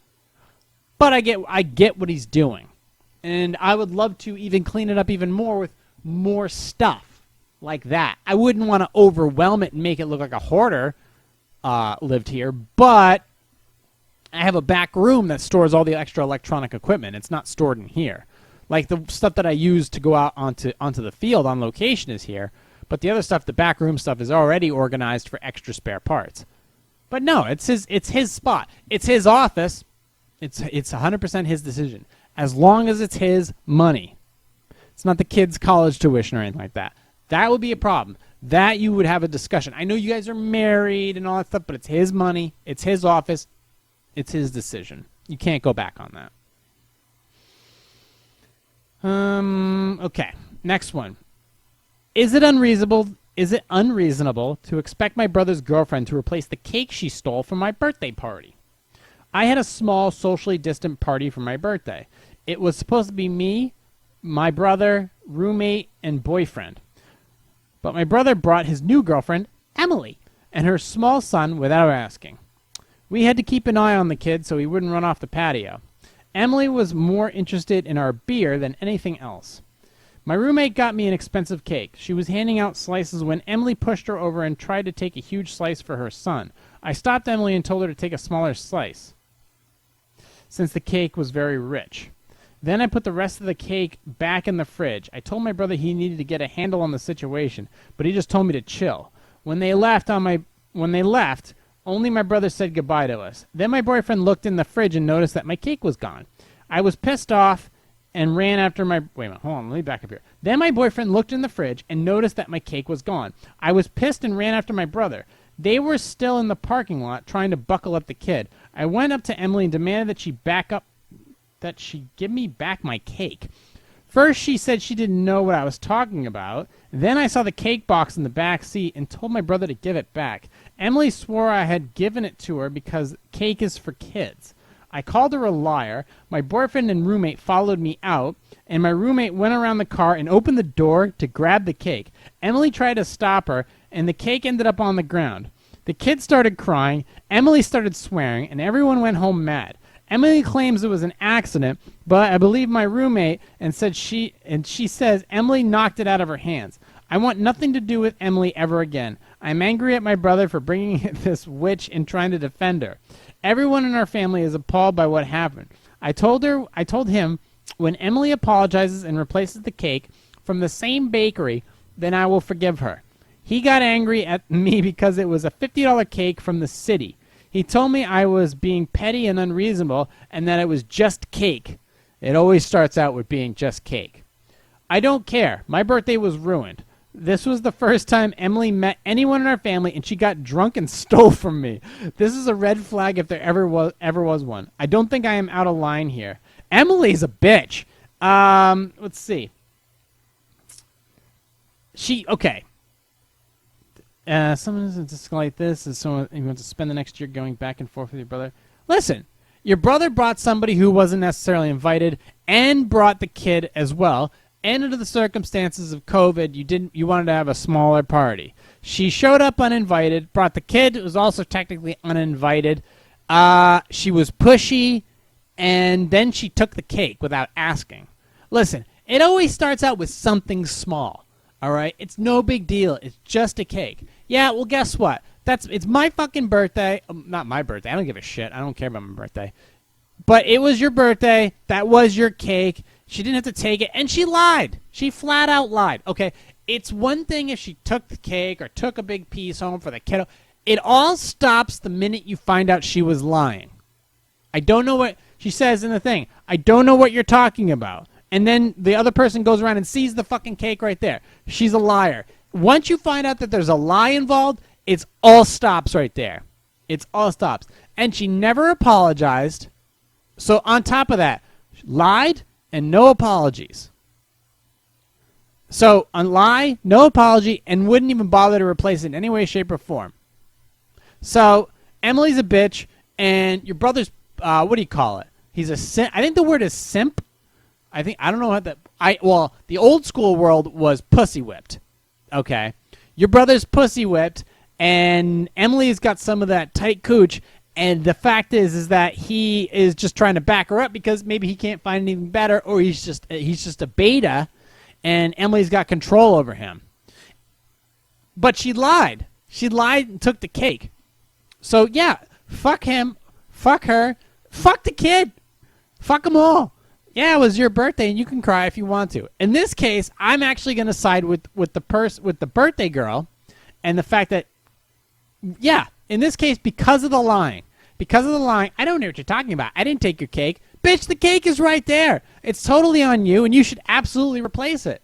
But I get what he's doing. And I would love to even clean it up even more with more stuff like that. I wouldn't want to overwhelm it and make it look like a hoarder lived here, but I have a back room that stores all the extra electronic equipment. It's not stored in here. Like the stuff that I use to go out onto the field on location is here, but the other stuff, the back room stuff, is already organized for extra spare parts. But no, it's his spot. It's his office. It's 100% his decision. As long as it's his money. It's not the kid's college tuition or anything like that. That would be a problem. That you would have a discussion. I know you guys are married and all that stuff, but it's his money. It's his office. It's his decision. You can't go back on that. Okay. Next one. Is it unreasonable to expect my brother's girlfriend to replace the cake she stole from my birthday party? I had a small, socially distant party for my birthday. It was supposed to be me, my brother, roommate, and boyfriend. But my brother brought his new girlfriend, Emily, and her small son without asking. We had to keep an eye on the kid so he wouldn't run off the patio. Emily was more interested in our beer than anything else. My roommate got me an expensive cake. She was handing out slices when Emily pushed her over and tried to take a huge slice for her son. I stopped Emily and told her to take a smaller slice, since the cake was very rich. Then I put the rest of the cake back in the fridge. I told my brother he needed to get a handle on the situation, but he just told me to chill. When they left, only my brother said goodbye to us. Then my boyfriend looked in the fridge and noticed that my cake was gone. I was pissed off and ran after my... Wait a minute, hold on, let me back up here. Then my boyfriend looked in the fridge and noticed that my cake was gone. I was pissed and ran after my brother. They were still in the parking lot trying to buckle up the kid. I went up to Emily and demanded that she give me back my cake. First, she said she didn't know what I was talking about. Then I saw the cake box in the back seat and told my brother to give it back. Emily swore I had given it to her because cake is for kids. I called her a liar. My boyfriend and roommate followed me out, and my roommate went around the car and opened the door to grab the cake. Emily tried to stop her, and the cake ended up on the ground. The kid started crying, Emily started swearing, and everyone went home mad. Emily claims it was an accident, but I believe my roommate and she says Emily knocked it out of her hands. I want nothing to do with Emily ever again. I'm angry at my brother for bringing this witch and trying to defend her. Everyone in our family is appalled by what happened. I told him when Emily apologizes and replaces the cake from the same bakery, then I will forgive her. He got angry at me because it was a $50 cake from the city. He told me I was being petty and unreasonable and that it was just cake. It always starts out with being just cake. I don't care. My birthday was ruined. This was the first time Emily met anyone in our family, and she got drunk and stole from me. This is a red flag if there ever was one. I don't think I am out of line here. Emily's a bitch. Let's see. Okay. Someone just like this is someone you want to spend the next year going back and forth with your brother. Listen, your brother brought somebody who wasn't necessarily invited and brought the kid as well. And under the circumstances of COVID, you wanted to have a smaller party. She showed up uninvited, brought the kid, who was also technically uninvited. She was pushy, and then she took the cake without asking. Listen, it always starts out with something small, all right? It's no big deal. It's just a cake. Yeah, well, guess what? It's my fucking birthday. Not my birthday. I don't give a shit. I don't care about my birthday. But it was your birthday. That was your cake. She didn't have to take it, and she lied. She flat out lied. Okay, it's one thing if she took the cake or took a big piece home for the kiddo. It all stops the minute you find out she was lying. I don't know what she says in the thing. I don't know what you're talking about. And then the other person goes around and sees the fucking cake right there. She's a liar. Once you find out that there's a lie involved, it's all stops right there. It's all stops. And she never apologized. So on top of that, lied and no apologies. So a lie, no apology, and wouldn't even bother to replace it in any way, shape, or form. So Emily's a bitch, and your brother's what do you call it? He's a simp. I think the word is simp. I don't know how that. Well, the old school world was pussy whipped. Okay, your brother's pussy whipped, and Emily's got some of that tight cooch. And the fact is that he is just trying to back her up because maybe he can't find anything better, or he's just a beta, and Emily's got control over him. But she lied. She lied and took the cake. So, yeah, fuck him, fuck her, fuck the kid, fuck them all. Yeah, it was your birthday, and you can cry if you want to. In this case, I'm actually going to side with the birthday girl, and the fact that, yeah, in this case, because of the lying, I don't know what you're talking about. I didn't take your cake. Bitch, the cake is right there. It's totally on you, and you should absolutely replace it.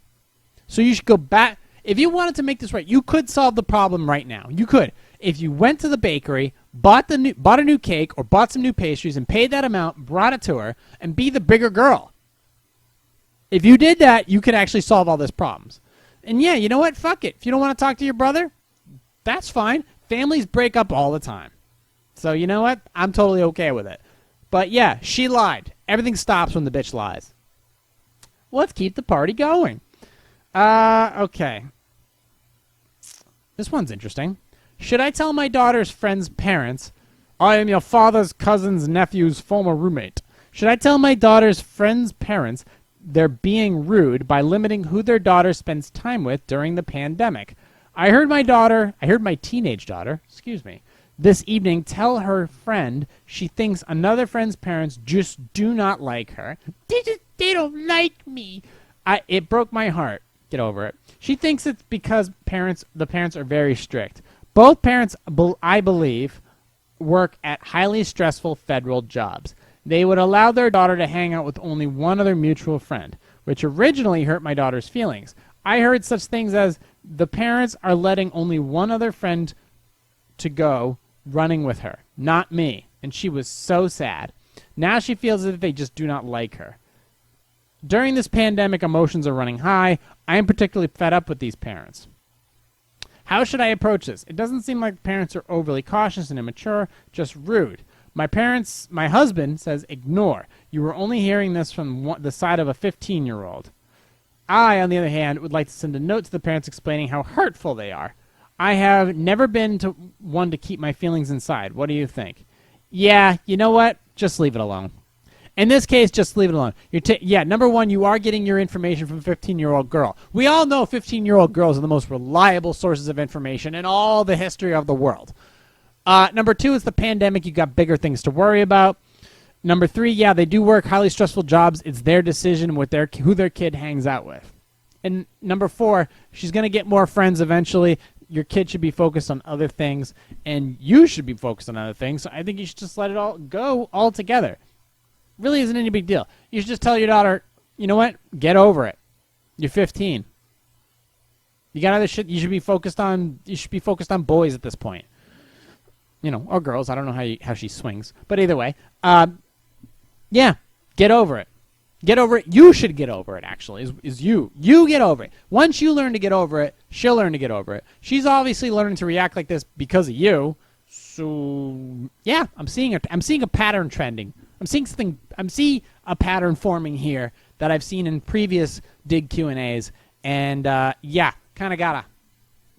So you should go back. If you wanted to make this right, you could solve the problem right now. You could. If you went to the bakery, bought a new cake, or bought some new pastries, and paid that amount, brought it to her, and be the bigger girl. If you did that, you could actually solve all these problems. And yeah, you know what? Fuck it. If you don't want to talk to your brother, that's fine. Families break up all the time. So you know what? I'm totally okay with it. But yeah, she lied. Everything stops when the bitch lies. Let's keep the party going. Okay. This one's interesting. Should I tell my daughter's friend's parents, I am your father's cousin's nephew's former roommate? Should I tell my daughter's friend's parents they're being rude by limiting who their daughter spends time with during the pandemic? I heard my teenage daughter, this evening tell her friend she thinks another friend's parents just do not like her. They don't like me. It broke my heart. Get over it. She thinks it's because the parents are very strict. Both parents, I believe, work at highly stressful federal jobs. They would allow their daughter to hang out with only one other mutual friend, which originally hurt my daughter's feelings. I heard such things as the parents are letting only one other friend to go running with her, not me, and she was so sad. Now she feels as if they just do not like her. During this pandemic, emotions are running high. I am particularly fed up with these parents. How should I approach this? It doesn't seem like parents are overly cautious and immature, just rude. My husband says ignore. You were only hearing this from the side of a 15-year-old. I, on the other hand, would like to send a note to the parents explaining how hurtful they are. I have never been one to keep my feelings inside. What do you think? Yeah, you know what? Just leave it alone. In this case, just leave it alone. Number one, you are getting your information from a 15-year-old girl. We all know 15-year-old girls are the most reliable sources of information in all the history of the world. Number two is the pandemic. You got bigger things to worry about. Number three, yeah, they do work highly stressful jobs. It's their decision with who their kid hangs out with. And number four, she's going to get more friends eventually. Your kid should be focused on other things, and you should be focused on other things. So I think you should just let it all go altogether. Really isn't any big deal. You should just tell your daughter, you know what? Get over it. You're 15. You got other shit you should be focused on. You should be focused on boys at this point. You know, or girls. I don't know how she swings. But either way, yeah, get over it. Get over it. You should get over it, actually, is you. You get over it. Once you learn to get over it, she'll learn to get over it. She's obviously learning to react like this because of you. So, yeah, I'm seeing a pattern trending. I'm seeing a pattern forming here that I've seen in previous Dig Q&As. And, yeah, we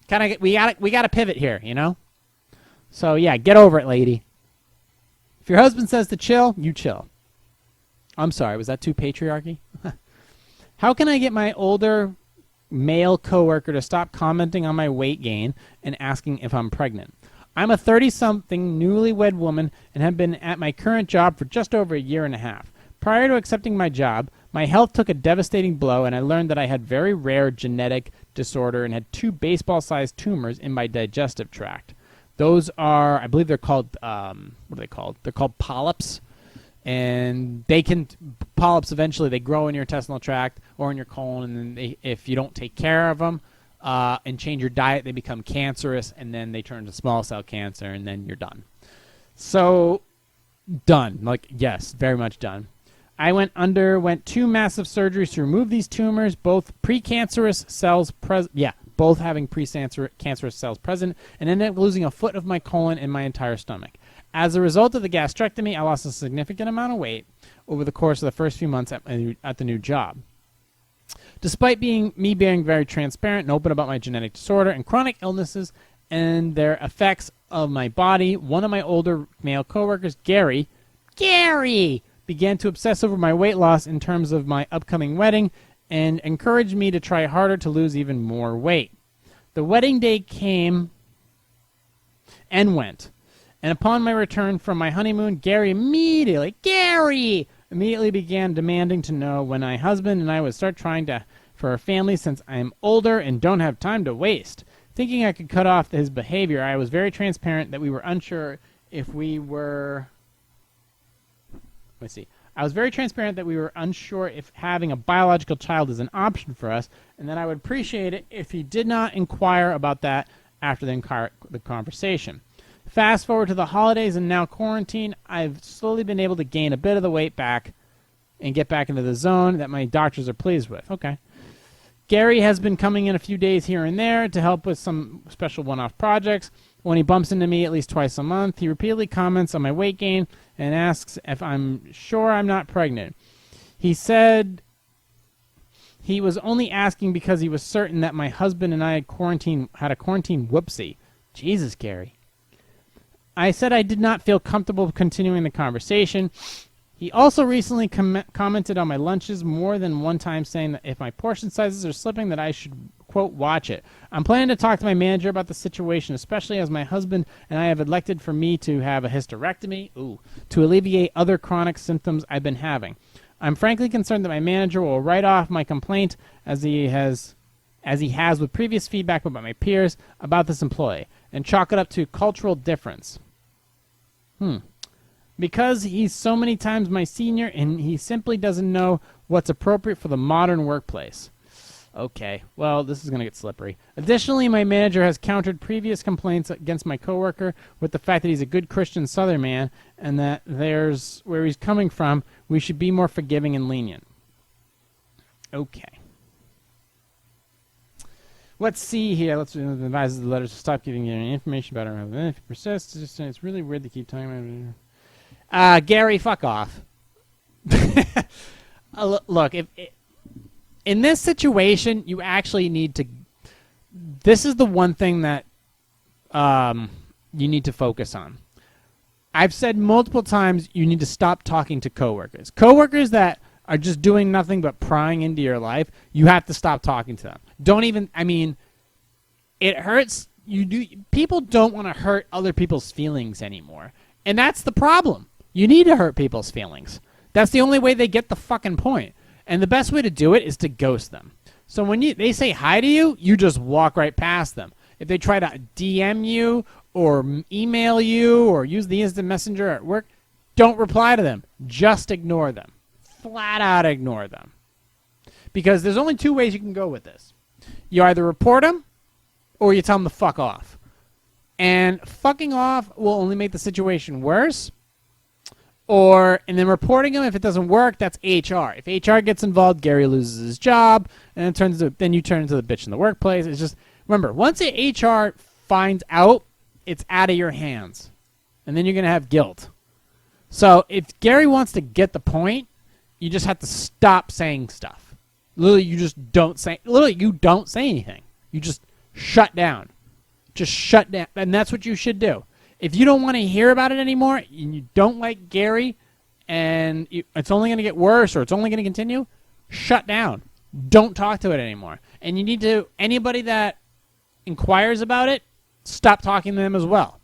gotta pivot here, you know? So, yeah, get over it, lady. If your husband says to chill, you chill. I'm sorry, was that too patriarchy? How can I get my older male coworker to stop commenting on my weight gain and asking if I'm pregnant? I'm a 30-something newlywed woman and have been at my current job for just over a year and a half. Prior to accepting my job, my health took a devastating blow, and I learned that I had very rare genetic disorder and had 2 baseball-sized tumors in my digestive tract. Those are, I believe they're called, what are they called? They're called polyps. And polyps eventually, they grow in your intestinal tract or in your colon, and then if you don't take care of them and change your diet, they become cancerous, and then they turn to small cell cancer, and then you're done. So, done. Like, yes, very much done. I underwent 2 massive surgeries to remove these tumors, both precancerous cells both having precancerous cells present, and ended up losing a foot of my colon and my entire stomach. As a result of the gastrectomy, I lost a significant amount of weight over the course of the first few months at the new job. Despite being very transparent and open about my genetic disorder and chronic illnesses and their effects of my body, one of my older male coworkers, Gary, began to obsess over my weight loss in terms of my upcoming wedding and encouraged me to try harder to lose even more weight. The wedding day came and went, And upon my return from my honeymoon, Gary immediately began demanding to know when my husband and I would start trying for a family, since I am older and don't have time to waste. Thinking I could cut off his behavior, I was very transparent that we were unsure if we were... I was very transparent that we were unsure if having a biological child is an option for us, and that I would appreciate it if he did not inquire about that after the conversation. Fast forward to the holidays and now quarantine, I've slowly been able to gain a bit of the weight back and get back into the zone that my doctors are pleased with. Okay. Gary has been coming in a few days here and there to help with some special one-off projects. When he bumps into me at least twice a month, he repeatedly comments on my weight gain and asks if I'm sure I'm not pregnant. He said he was only asking because he was certain that my husband and I had a quarantine whoopsie. Jesus, Gary. I said I did not feel comfortable continuing the conversation. He also recently commented on my lunches more than one time, saying that if my portion sizes are slipping, that I should, quote, watch it. I'm planning to talk to my manager about the situation, especially as my husband and I have elected for me to have a hysterectomy, to alleviate other chronic symptoms I've been having. I'm frankly concerned that my manager will write off my complaint as he has with previous feedback about my peers about this employee, and chalk it up to cultural difference. Because he's so many times my senior, and he simply doesn't know what's appropriate for the modern workplace. Okay, well, this is going to get slippery. Additionally, my manager has countered previous complaints against my coworker with the fact that he's a good Christian Southern man, and that there's where he's coming from, we should be more forgiving and lenient. Okay. Let's see here. Let's advise the letters to stop giving you any information about her. If it persists, it's really weird to keep talking about it. Gary, fuck off. Look, in this situation, you actually need to... This is the one thing that you need to focus on. I've said multiple times you need to stop talking to coworkers. Coworkers that are just doing nothing but prying into your life, you have to stop talking to them. Don't even... I mean, it hurts... People don't want to hurt other people's feelings anymore. And that's the problem. You need to hurt people's feelings. That's the only way they get the fucking point. And the best way to do it is to ghost them. So when they say hi to you, you just walk right past them. If they try to DM you or email you or use the instant messenger at work, don't reply to them. Just ignore them. Flat out ignore them. Because there's only two ways you can go with this. You either report them or you tell them to fuck off. And fucking off will only make the situation worse. And then reporting them, if it doesn't work, that's HR. If HR gets involved, Gary loses his job, and then you turn into the bitch in the workplace. It's just, remember, once HR finds out, it's out of your hands. And then you're going to have guilt. So if Gary wants to get the point, you just have to stop saying stuff. Literally, you don't say anything. You just shut down. Just shut down. And that's what you should do. If you don't want to hear about it anymore, and you don't like Gary, and it's only going to get worse, or it's only going to continue, shut down. Don't talk to it anymore. And you need to, anybody that inquires about it, stop talking to them as well.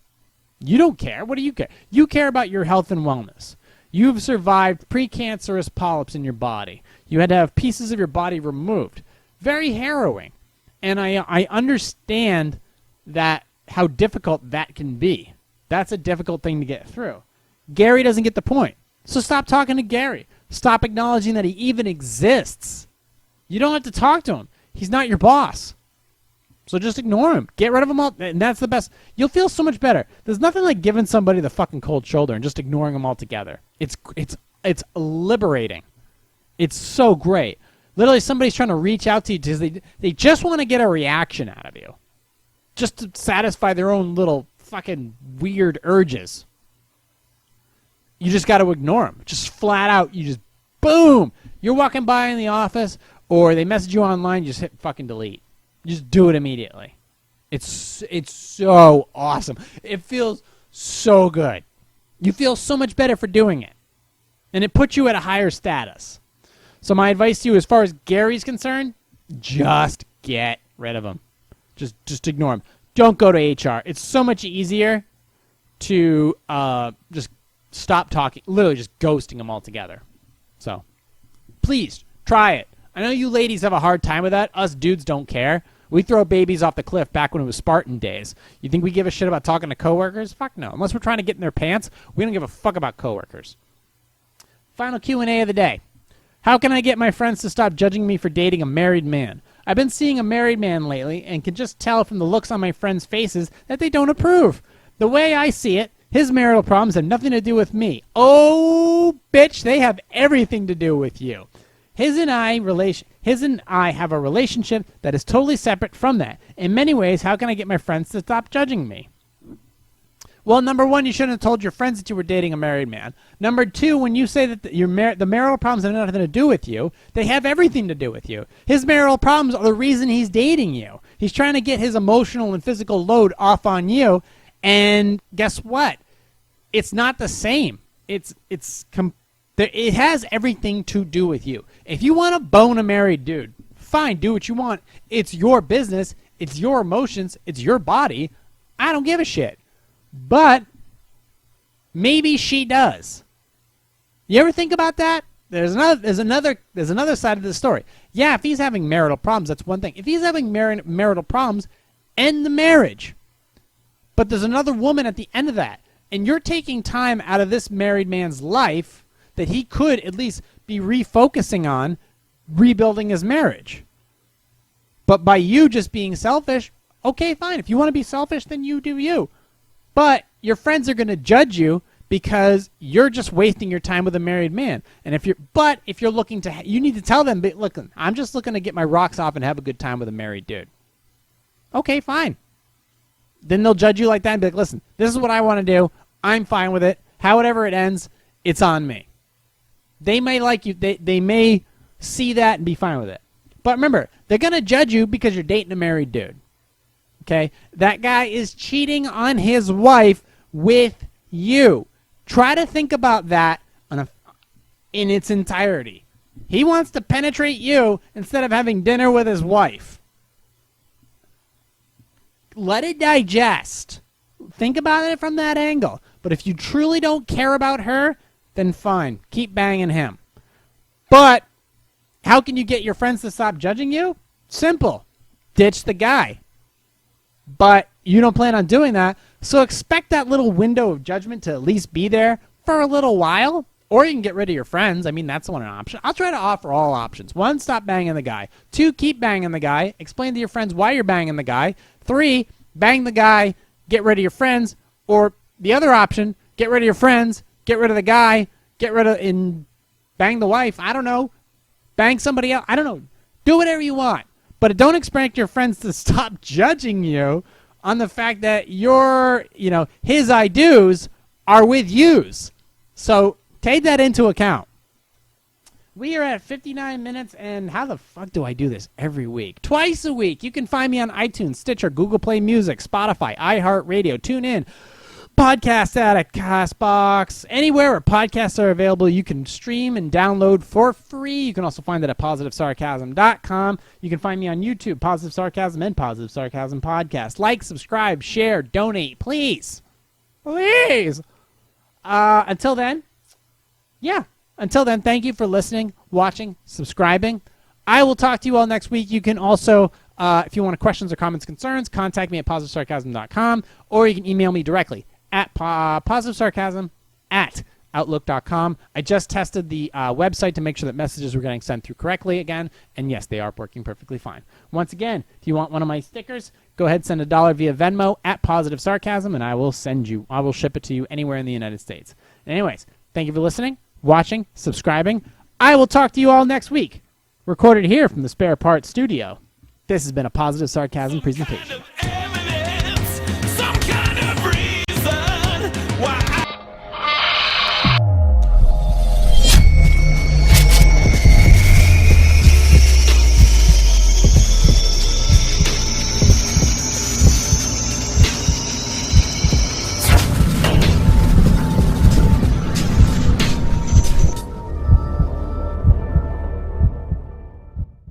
You don't care. What do you care? You care about your health and wellness. You've survived precancerous polyps in your body. You had to have pieces of your body removed. Very harrowing. And I understand that how difficult that can be. That's a difficult thing to get through. Gary doesn't get the point. So stop talking to Gary. Stop acknowledging that he even exists. You don't have to talk to him. He's not your boss. So just ignore him. Get rid of him all. And that's the best. You'll feel so much better. There's nothing like giving somebody the fucking cold shoulder and just ignoring them altogether. It's liberating. It's so great. Literally somebody's trying to reach out to you because they just want to get a reaction out of you. Just to satisfy their own little fucking weird urges. You just got to ignore them. Just flat out, you just, boom! You're walking by in the office, or they message you online, you just hit fucking delete. You just do it immediately. It's so awesome. It feels so good. You feel so much better for doing it. And it puts you at a higher status. So my advice to you, as far as Gary's concerned, just get rid of him. Just ignore him. Don't go to HR. It's so much easier to just stop talking, literally just ghosting them altogether. So please try it. I know you ladies have a hard time with that. Us dudes don't care. We throw babies off the cliff back when it was Spartan days. You think we give a shit about talking to coworkers? Fuck no. Unless we're trying to get in their pants, we don't give a fuck about coworkers. Final Q&A of the day. How can I get my friends to stop judging me for dating a married man? I've been seeing a married man lately and can just tell from the looks on my friends' faces that they don't approve. The way I see it, his marital problems have nothing to do with me. Oh, bitch, they have everything to do with you. His and I have a relationship that is totally separate from that. In many ways, how can I get my friends to stop judging me? Well, number one, you shouldn't have told your friends that you were dating a married man. Number two, when you say that the marital problems have nothing to do with you, they have everything to do with you. His marital problems are the reason he's dating you. He's trying to get his emotional and physical load off on you, and guess what? It's not the same. It has everything to do with you. If you want to bone a married dude, fine, do what you want. It's your business. It's your emotions. It's your body. I don't give a shit. But maybe she does. You ever think about that? There's another side of the story. Yeah, if he's having marital problems, that's one thing. If he's having marital problems, end the marriage. But there's another woman at the end of that. And you're taking time out of this married man's life that he could at least be refocusing on rebuilding his marriage. But by you just being selfish, okay, fine. If you want to be selfish, then you do you. But your friends are going to judge you because you're just wasting your time with a married man. And if you're looking to, you need to tell them, look, I'm just looking to get my rocks off and have a good time with a married dude. Okay, fine. Then they'll judge you like that and be like, listen, this is what I want to do. I'm fine with it. However it ends, it's on me. They may like you. They may see that and be fine with it. But remember, they're going to judge you because you're dating a married dude. Okay? That guy is cheating on his wife with you. Try to think about that in its entirety. He wants to penetrate you instead of having dinner with his wife. Let it digest. Think about it from that angle. But if you truly don't care about her, then fine. Keep banging him. But how can you get your friends to stop judging you? Simple. Ditch the guy. But you don't plan on doing that, so expect that little window of judgment to at least be there for a little while, or you can get rid of your friends. I mean, that's one option. I'll try to offer all options. 1, stop banging the guy. 2, keep banging the guy. Explain to your friends why you're banging the guy. 3, bang the guy, get rid of your friends. Or the other option, get rid of your friends, get rid of the guy, and bang the wife. I don't know. Bang somebody else. I don't know. Do whatever you want. But don't expect your friends to stop judging you on the fact that his I do's are with yous. So take that into account. We are at 59 minutes, and how the fuck do I do this every week? Twice a week. You can find me on iTunes, Stitcher, Google Play Music, Spotify, iHeartRadio, TuneIn, Podcast Addict, CastBox, anywhere where podcasts are available. You can stream and download for free. You can also find it at PositiveSarcasm.com. You can find me on YouTube, Positive Sarcasm and Positive Sarcasm Podcast. Like, subscribe, share, donate, please. Please. Until then, thank you for listening, watching, subscribing. I will talk to you all next week. You can also, if you want questions or comments, concerns, contact me at PositiveSarcasm.com, or you can email me directly at PositiveSarcasm@Outlook.com. I just tested the website to make sure that messages were getting sent through correctly again, and yes, they are working perfectly fine. Once again, if you want one of my stickers, go ahead and send $1 via Venmo at Positive Sarcasm, and I will ship it to you anywhere in the United States. Anyways, thank you for listening, watching, subscribing. I will talk to you all next week. Recorded here from the Spare Parts Studio. This has been a Positive Sarcasm presentation.